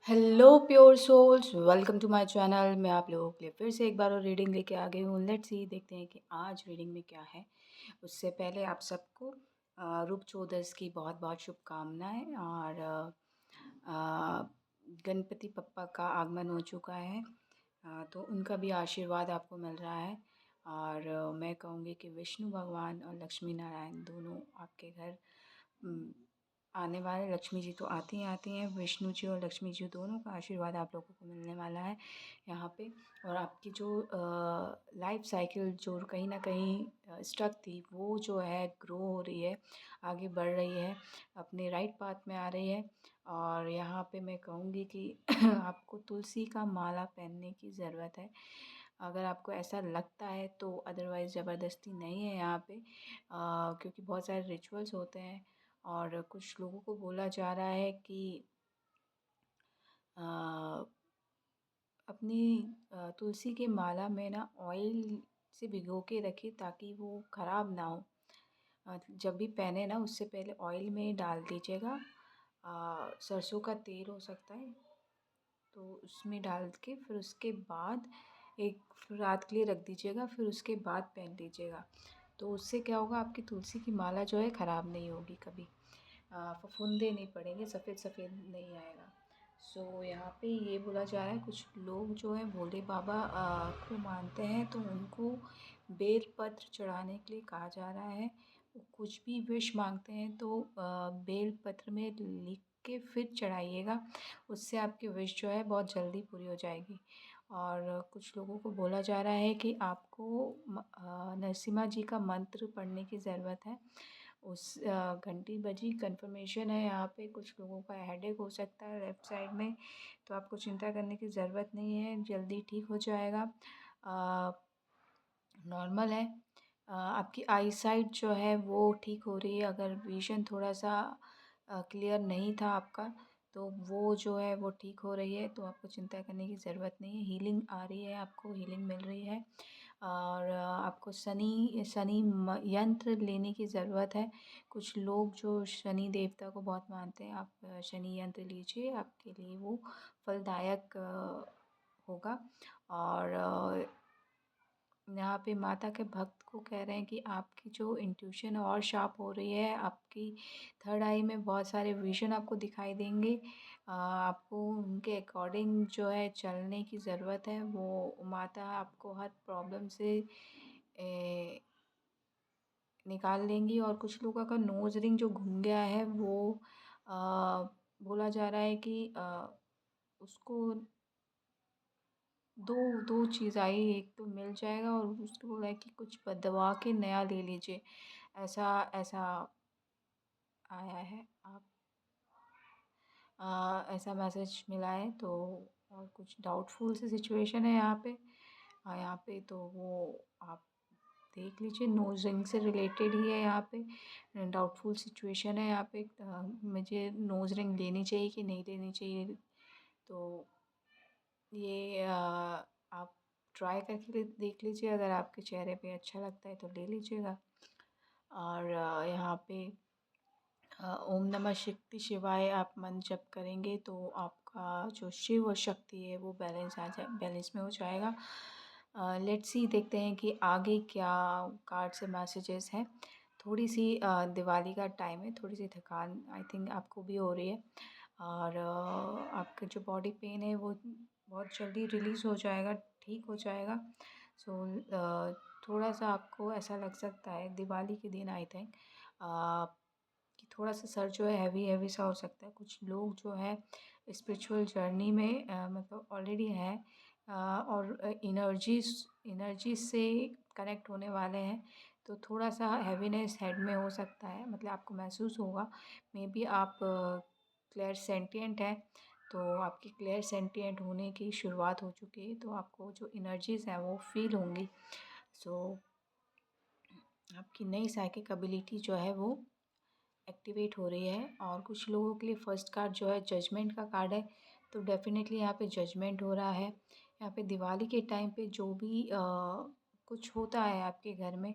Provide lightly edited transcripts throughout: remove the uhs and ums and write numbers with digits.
Hello pure souls, welcome to my channel. मैं आप लोगों के लिए फिर से एक बार और रीडिंग लेके आ गई हूँ। लेट्स सी, देखते हैं कि आज रीडिंग में क्या है। उससे पहले आप सबको रूप चौदस की बहुत बहुत शुभकामनाएं। और गणपति पप्पा का आगमन हो चुका है, तो उनका भी आशीर्वाद आपको मिल रहा है। और मैं कहूँगी कि विष्णु भगवान और लक्ष्मी नारायण दोनों आपके घर आने वाले। लक्ष्मी जी तो आती ही आती हैं, विष्णु जी और लक्ष्मी जी दोनों का आशीर्वाद आप लोगों को मिलने वाला है यहाँ पे। और आपकी जो लाइफ साइकिल जो कहीं ना कहीं स्टक थी, वो जो है ग्रो हो रही है, आगे बढ़ रही है, अपने राइट पाथ में आ रही है। और यहाँ पे मैं कहूँगी कि आपको तुलसी का माला पहनने की ज़रूरत है, अगर आपको ऐसा लगता है तो। अदरवाइज़ ज़बरदस्ती नहीं है यहाँ पे, क्योंकि बहुत सारे रिचुअल्स होते हैं। और कुछ लोगों को बोला जा रहा है कि अ, अपनी तुलसी के माला में ना ऑयल से भिगो के रखें ताकि वो ख़राब ना हो। जब भी पहने ना, उससे पहले ऑयल में डाल दीजिएगा। सरसों का तेल हो सकता है, तो उसमें डाल के फिर उसके बाद एक रात के लिए रख दीजिएगा, फिर उसके बाद पहन लीजिएगा। तो उससे क्या होगा, आपकी तुलसी की माला जो है ख़राब नहीं होगी कभी, फफूंदे नहीं पड़ेंगे, सफ़ेद सफ़ेद नहीं आएगा। सो यहाँ पे ये बोला जा रहा है, कुछ लोग जो हैं भोले बाबा को मानते हैं, तो उनको बेल पत्र चढ़ाने के लिए कहा जा रहा है। वो कुछ भी विश मांगते हैं तो बेल पत्र में लिख के फिर चढ़ाइएगा, उससे आपकी विश जो है बहुत जल्दी पूरी हो जाएगी। और कुछ लोगों को बोला जा रहा है कि आपको नरसिम्हा जी का मंत्र पढ़ने की ज़रूरत है। उस घंटी बजी, कंफर्मेशन है यहाँ पे। कुछ लोगों का हेडेक हो सकता है लेफ़्ट साइड में, तो आपको चिंता करने की ज़रूरत नहीं है, जल्दी ठीक हो जाएगा। नॉर्मल है। आपकी आई साइट जो है वो ठीक हो रही है। अगर विज़न थोड़ा सा क्लियर नहीं था आपका, तो वो जो है वो ठीक हो रही है, तो आपको चिंता करने की ज़रूरत नहीं है। हीलिंग आ रही है, आपको हीलिंग मिल रही है। और आपको शनि शनि यंत्र लेने की ज़रूरत है। कुछ लोग जो शनि देवता को बहुत मानते हैं, आप शनि यंत्र लीजिए, आपके लिए वो फलदायक होगा। और यहाँ पे माता के भक्त को कह रहे हैं कि आपकी जो इंट्यूशन है और शार्प हो रही है, आपकी थर्ड आई में बहुत सारे विज़न आपको दिखाई देंगे। आपको उनके अकॉर्डिंग जो है चलने की ज़रूरत है। वो माता आपको हर प्रॉब्लम से निकाल लेंगी। और कुछ लोगों का नोज़ रिंग जो घूम गया है, वो अ, बोला जा रहा है कि उसको दो दो चीज़ आई, एक तो मिल जाएगा और उसको बोला है कि कुछ बदलवा के नया ले लीजिए। ऐसा ऐसा आया है, आप ऐसा मैसेज मिला है तो। और कुछ डाउटफुल सी सिचुएशन है यहाँ पे। यहाँ पे तो वो आप देख लीजिए, नोज़ रिंग से रिलेटेड ही है यहाँ पे। डाउटफुल सिचुएशन है यहाँ पे। मुझे नोज़ रिंग लेनी चाहिए कि नहीं लेनी चाहिए, तो ये आप ट्राई करके देख लीजिए। अगर आपके चेहरे पे अच्छा लगता है तो ले लीजिएगा। और यहाँ पे ओम नमः शक्ति शिवाय आप मंत्र जप करेंगे तो आपका जो शिव और शक्ति है वो बैलेंस में हो जाएगा। लेट्स सी, देखते हैं कि आगे क्या कार्ड से मैसेजेस हैं। थोड़ी सी दिवाली का टाइम है, थोड़ी सी थकान आई थिंक आपको भी हो रही है। और आपका जो बॉडी पेन है वो बहुत जल्दी रिलीज़ हो जाएगा, ठीक हो जाएगा। सो थोड़ा सा आपको ऐसा लग सकता है दिवाली के दिन, आई थिंक कि थोड़ा सा सर जो है हैवी हैवी सा हो सकता है। कुछ लोग जो है स्पिरिचुअल जर्नी में मतलब ऑलरेडी हैं, और एनर्जी से कनेक्ट होने वाले हैं, तो थोड़ा सा हैवीनेस हेड में हो सकता है, मतलब आपको महसूस होगा। मे बी आप क्लियर सेंटिएंट हैं, तो आपकी क्लियर सेंटिएंट होने की शुरुआत हो चुकी है, तो आपको जो एनर्जीज़ हैं वो फील होंगी। सो आपकी नई साइकिक एबिलिटी जो है वो एक्टिवेट हो रही है। और कुछ लोगों के लिए फर्स्ट कार्ड जो है जजमेंट का कार्ड है, तो डेफिनेटली यहाँ पे जजमेंट हो रहा है। यहाँ पे दिवाली के टाइम पे जो भी कुछ होता है आपके घर में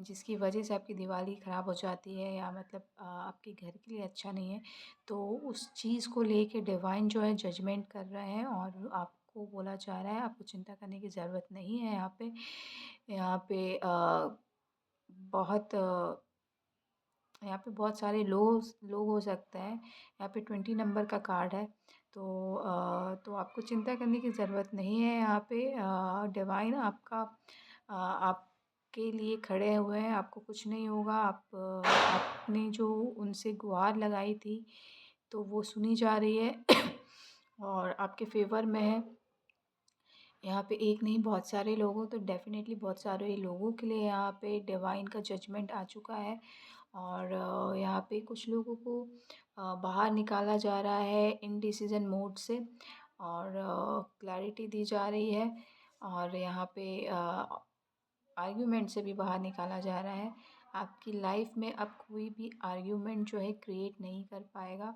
जिसकी वजह से आपकी दिवाली ख़राब हो जाती है या मतलब आपके घर के लिए अच्छा नहीं है, तो उस चीज़ को लेके डिवाइन जो है जजमेंट कर रहे हैं और आपको बोला जा रहा है आपको चिंता करने की ज़रूरत नहीं है यहाँ पे। यहाँ पे बहुत यहाँ पे बहुत सारे लोग हो सकते हैं। यहाँ पे 20 नंबर का कार्ड है। तो आपको चिंता करने की ज़रूरत नहीं है यहाँ पे। डिवाइन आपके लिए खड़े हुए हैं, आपको कुछ नहीं होगा। आपने जो उनसे गुहार लगाई थी तो वो सुनी जा रही है और आपके फ़ेवर में है। यहाँ पे एक नहीं बहुत सारे लोगों तो डेफ़िनेटली बहुत सारे लोगों के लिए यहाँ पे डिवाइन का जजमेंट आ चुका है और यहाँ पे कुछ लोगों को बाहर निकाला जा रहा है इनडिसीज़न मोड से और क्लैरिटी दी जा रही है और यहाँ पे आर्ग्यूमेंट से भी बाहर निकाला जा रहा है। आपकी लाइफ में अब कोई भी आर्ग्यूमेंट जो है क्रिएट नहीं कर पाएगा।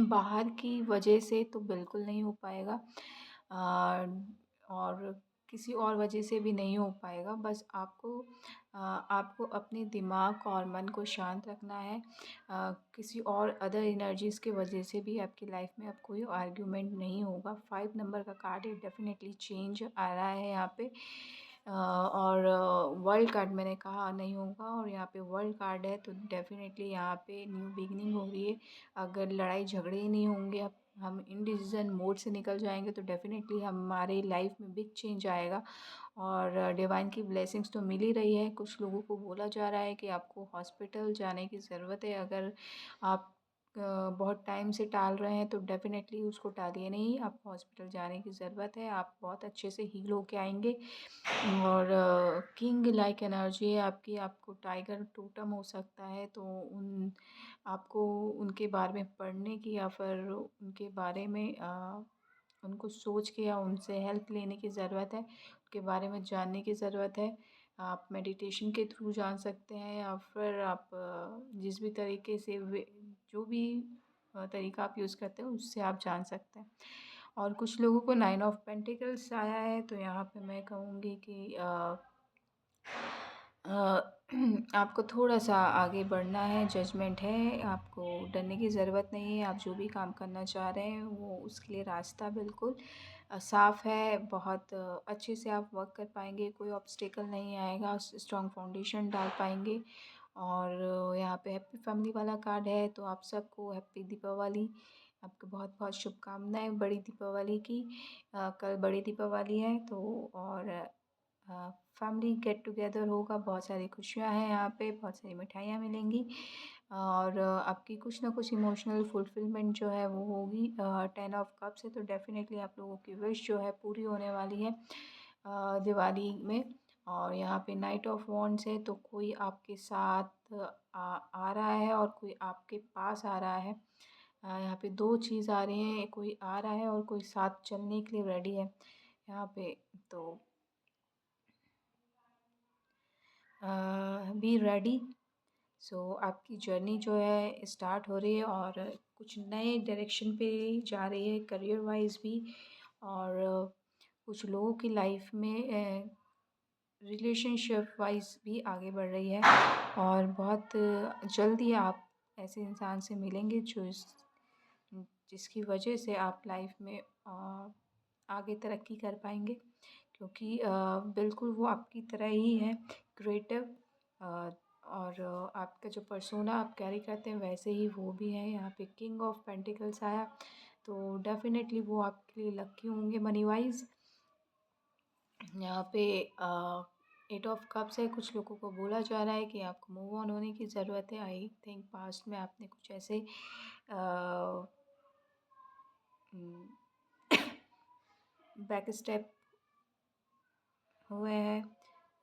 बाहर की वजह से तो बिल्कुल नहीं हो पाएगा और किसी और वजह से भी नहीं हो पाएगा। बस आपको अपने दिमाग और मन को शांत रखना है। किसी और अदर एनर्जीज़ की वजह से भी आपकी लाइफ में अब कोई आर्ग्यूमेंट नहीं होगा। 5 नंबर का कार्ड है, डेफ़िनेटली चेंज आ रहा है यहाँ पे। और वर्ल्ड कार्ड मैंने कहा नहीं होगा और यहाँ पे वर्ल्ड कार्ड है तो डेफ़िनेटली यहाँ पे न्यू बिगिनिंग हो रही है। अगर लड़ाई झगड़े ही नहीं होंगे, अब हम इनडिसीज़न मोड से निकल जाएंगे तो डेफ़िनेटली हमारी लाइफ में बिग चेंज आएगा और डिवाइन की ब्लेसिंग्स तो मिल ही रही है। कुछ लोगों को बोला जा रहा है कि आपको हॉस्पिटल जाने की ज़रूरत है। अगर आप बहुत टाइम से टाल रहे हैं तो डेफ़िनेटली उसको टालिए नहीं, आपको हॉस्पिटल जाने की ज़रूरत है। आप बहुत अच्छे से हील होके आएंगे और किंग लाइक एनर्जी है आपकी। आपको टाइगर टोटम हो सकता है तो आपको उनके बारे में पढ़ने की या फिर उनके बारे में उनको सोच के या उनसे हेल्प लेने की ज़रूरत है, उनके बारे में जानने की ज़रूरत है। आप मेडिटेशन के थ्रू जान सकते हैं या फिर आप जिस भी तरीके से जो भी तरीका आप यूज़ करते हैं उससे आप जान सकते हैं। और कुछ लोगों को 9 ऑफ पेंटिकल्स आया है तो यहाँ पे मैं कहूँगी कि आपको थोड़ा-सा आगे बढ़ना है, जजमेंट है, आपको डरने की ज़रूरत नहीं है। आप जो भी काम करना चाह रहे हैं वो उसके लिए रास्ता बिल्कुल साफ़ है। बहुत अच्छे से आप वर्क कर पाएँगे, कोई ऑब्स्टेकल नहीं आएगा, स्ट्रॉन्ग फाउंडेशन डाल पाएँगे। और यहाँ पे हैप्पी फैमिली वाला कार्ड है तो आप सबको हैप्पी दीपावली। आपको बहुत-बहुत शुभकामनाएँ बड़ी दीपावली की। कल बड़ी दीपावली है तो और फैमिली गेट टुगेदर होगा, बहुत सारी खुशियाँ हैं यहाँ पे, बहुत सारी मिठाइयाँ मिलेंगी और आपकी कुछ ना कुछ इमोशनल फुलफिलमेंट जो है वो होगी। 10 ऑफ कप्स है तो डेफ़िनेटली आप लोगों की विश जो है पूरी होने वाली है दिवाली में। और यहाँ पे नाइट ऑफ वॉन्ड्स है तो कोई आपके साथ आ रहा है और कोई आपके पास आ रहा है। यहाँ पे 2 चीज़ आ रही हैं, कोई आ रहा है और कोई साथ चलने के लिए रेडी है यहाँ पे। तो बी रेडी। सो आपकी जर्नी जो है स्टार्ट हो रही है और कुछ नए डायरेक्शन पे जा रही है करियर वाइज भी और कुछ लोगों की लाइफ में रिलेशनशिप वाइज भी आगे बढ़ रही है और बहुत जल्दी आप ऐसे इंसान से मिलेंगे जिसकी वजह से आप लाइफ में आगे तरक्की कर पाएंगे क्योंकि बिल्कुल वो आपकी तरह ही है, क्रिएटिव और आपका जो पर्सोना आप कैरी करते हैं वैसे ही वो भी है। यहाँ पे किंग ऑफ पेंटिकल्स आया तो डेफ़िनेटली वो आपके लिए लकी होंगे मनी वाइज। यहाँ पे 8 ऑफ कप्स है, कुछ लोगों को बोला जा रहा है कि आपको मूव ऑन होने की ज़रूरत है। आई थिंक पास्ट में आपने कुछ ऐसे बैक स्टेप हुए हैं।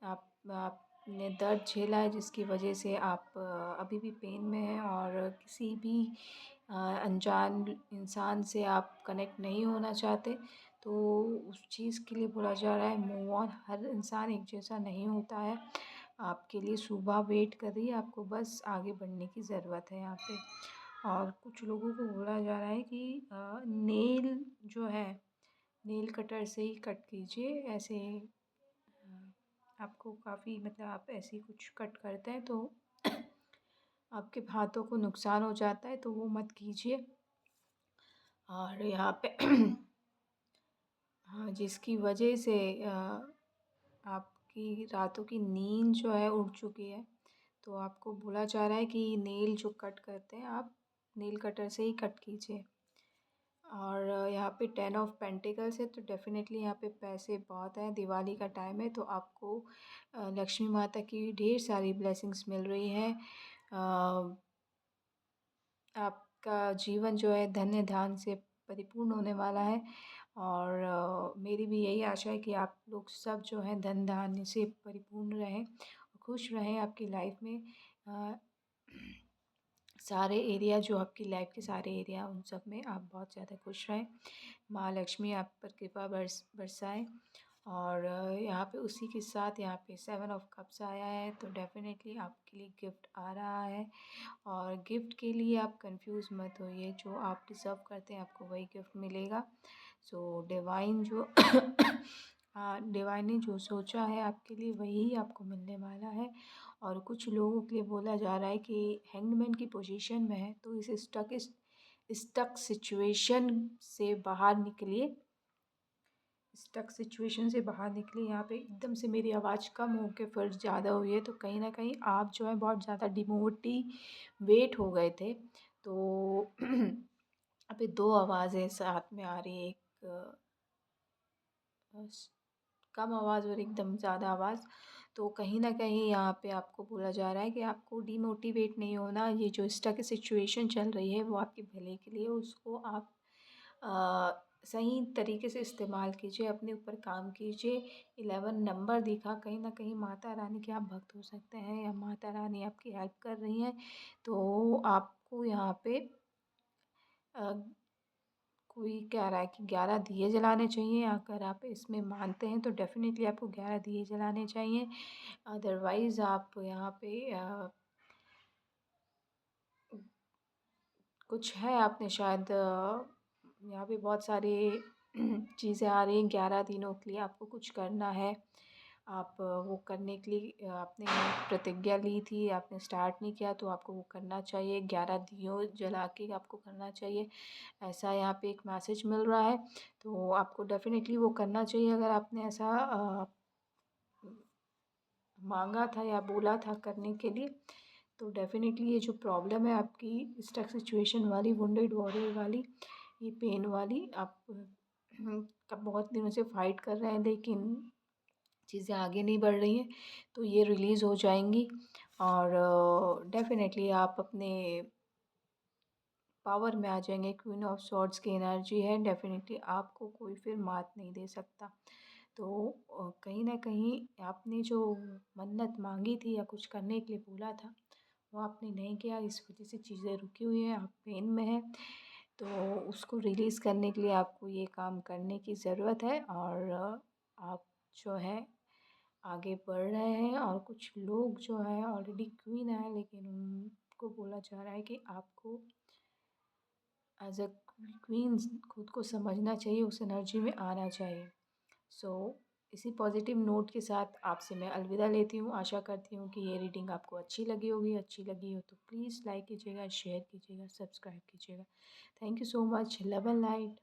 आपने दर्द झेला है जिसकी वजह से आप अभी भी पेन में हैं और किसी भी अनजान इंसान से आप कनेक्ट नहीं होना चाहते तो उस चीज़ के लिए बोला जा रहा है मूव ऑन। हर इंसान एक जैसा नहीं होता है, आपके लिए सुबह वेट कर रही है, आपको बस आगे बढ़ने की ज़रूरत है यहाँ पे। और कुछ लोगों को बोला जा रहा है कि नेल जो है नेल कटर से ही कट कीजिए। ऐसे आपको काफ़ी मतलब आप ऐसे कुछ कट करते हैं तो आपके हाथों को नुकसान हो जाता है, तो वो मत कीजिए। और यहाँ पे हाँ, जिसकी वजह से आपकी रातों की नींद जो है उड़ चुकी है। तो आपको बोला जा रहा है कि नेल जो कट करते हैं आप नेल कटर से ही कट कीजिए। और यहाँ पे 10 ऑफ पेंटिकल्स है, तो डेफ़िनेटली यहाँ पे पैसे बहुत हैं। दिवाली का टाइम है, तो आपको लक्ष्मी माता की ढेर सारी ब्लेसिंग्स मिल रही हैं। आपका जीवन जो है धन्य धान्य से परिपूर्ण होने वाला है। और मेरी भी यही आशा है कि आप लोग सब जो हैं धन धान्य से परिपूर्ण रहें, खुश रहें आपकी लाइफ में। अ, सारे एरिया जो आपकी लाइफ के सारे एरिया उन सब में आप बहुत ज़्यादा खुश रहें। माँ लक्ष्मी आप पर कृपा बरसाए। और यहाँ पे उसी के साथ यहाँ पे 7 ऑफ कप्स आया है, तो डेफ़िनेटली आपके लिए गिफ्ट आ रहा है। और गिफ्ट के लिए आप कंफ्यूज मत होइए, जो आप डिज़र्व करते हैं आपको वही गिफ्ट मिलेगा। सो डिवाइन जो हाँ, डिवाइन ने जो सोचा है आपके लिए वही आपको मिलने वाला है। और कुछ लोगों के लिए बोला जा रहा है कि हैंगमैन की पोजीशन में है, तो इस स्टक सिचुएशन से बाहर निकलिए। स्टक सिचुएशन से बाहर निकलिए। यहाँ पे एकदम से मेरी आवाज़ कम हो के फिर ज़्यादा हुई है, तो कहीं न कहीं आप जो है बहुत ज़्यादा डिमोटिवेट हो गए थे। तो अभी 2 आवाज़ें साथ में आ रही है, एक स कम आवाज़ और एकदम ज़्यादा आवाज़। तो कहीं न कहीं यहाँ पे आपको बोला जा रहा है कि आपको डिमोटिवेट नहीं होना। ये जो स्टक सिचुएशन चल रही है वो आपके भले के लिए, उसको आप सही तरीके से इस्तेमाल कीजिए, अपने ऊपर काम कीजिए। 11 नंबर दिखा, कहीं न कहीं माता रानी के आप भक्त हो सकते हैं या माता रानी आपकी हेल्प कर रही हैं। तो आपको यहाँ पे अ, कोई कह रहा है कि 11 दिए जलाने चाहिए। अगर आप इसमें मानते हैं तो डेफ़िनेटली आपको 11 दिए जलाने चाहिए। अदरवाइज़ आप यहाँ पे कुछ है आपने शायद यहाँ पे बहुत सारी चीज़ें आ रही हैं। 11 दिनों के लिए आपको कुछ करना है। आप वो करने के लिए आपने प्रतिज्ञा ली थी, आपने स्टार्ट नहीं किया, तो आपको वो करना चाहिए। 11 दियों जला के आपको करना चाहिए, ऐसा यहाँ पे एक मैसेज मिल रहा है। तो आपको डेफ़िनेटली वो करना चाहिए अगर आपने ऐसा माँगा था या बोला था करने के लिए। तो डेफ़िनेटली ये जो प्रॉब्लम है आपकी स्टक सिचुएशन वाली, वुंडेड वॉरियर वाली, ये पेन वाली, आप कब बहुत दिनों से फ़ाइट कर रहे हैं लेकिन चीज़ें आगे नहीं बढ़ रही हैं, तो ये रिलीज़ हो जाएँगी। और डेफ़िनेटली आप अपने पावर में आ जाएँगे। क्वीन ऑफ सॉर्ड्स की एनर्जी है, डेफ़िनेटली आपको कोई फिर मात नहीं दे सकता। तो कहीं न कहीं आपने जो मन्नत माँगी थी या कुछ करने के लिए बोला था, वो आपने नहीं किया, इस वज़ह से चीज़ें रुकी हुई हैं, आप पेन में हैं। तो उसको रिलीज़ करने के लिए आपको ये काम करने की ज़रूरत है। और आप जो है आगे बढ़ रहे हैं। और कुछ लोग जो हैं ऑलरेडी क्वीन है, लेकिन उनको बोला जा रहा है कि आपको एज़ अ क्वीन खुद को समझना चाहिए, उस एनर्जी में आना चाहिए। सो इसी पॉजिटिव नोट के साथ आपसे मैं अलविदा लेती हूँ। आशा करती हूँ कि ये रीडिंग आपको अच्छी लगी होगी। अच्छी लगी हो तो प्लीज़ लाइक कीजिएगा, शेयर कीजिएगा, सब्सक्राइब कीजिएगा। Thank you so much. Love and light.